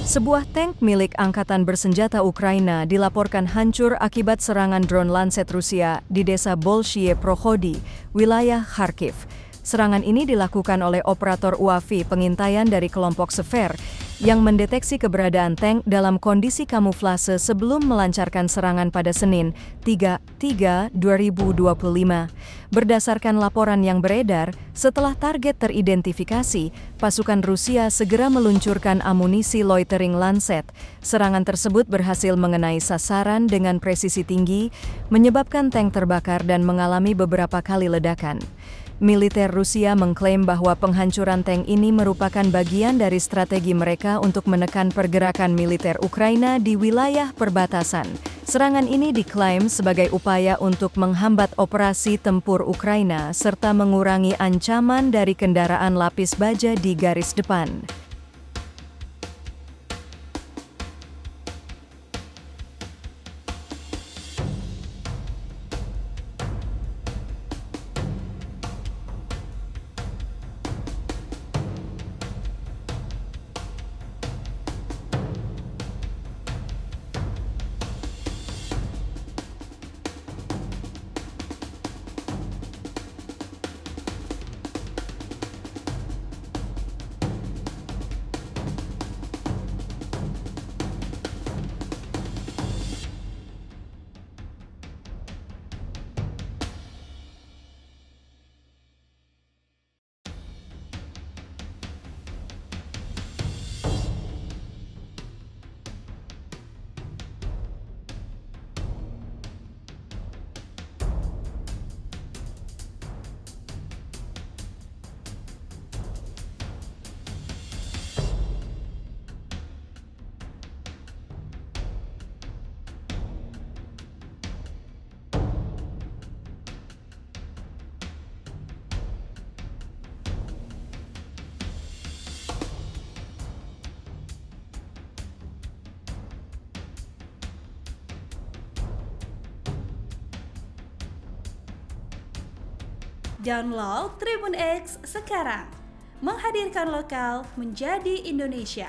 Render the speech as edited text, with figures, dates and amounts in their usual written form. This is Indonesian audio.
Sebuah tank milik Angkatan Bersenjata Ukraina dilaporkan hancur akibat serangan drone Lancet Rusia di desa Bolshie Prokhodi, wilayah Kharkiv. Serangan ini dilakukan oleh operator UAV pengintaian dari kelompok Sever yang mendeteksi keberadaan tank dalam kondisi kamuflase sebelum melancarkan serangan pada Senin, 3/3/2025. Berdasarkan laporan yang beredar, setelah target teridentifikasi, pasukan Rusia segera meluncurkan amunisi loitering Lancet. Serangan tersebut berhasil mengenai sasaran dengan presisi tinggi, menyebabkan tank terbakar dan mengalami beberapa kali ledakan. Militer Rusia mengklaim bahwa penghancuran tank ini merupakan bagian dari strategi mereka untuk menekan pergerakan militer Ukraina di wilayah perbatasan. Serangan ini diklaim sebagai upaya untuk menghambat operasi tempur Ukraina serta mengurangi ancaman dari kendaraan lapis baja di garis depan. Download Tribun X sekarang, menghadirkan lokal menjadi Indonesia.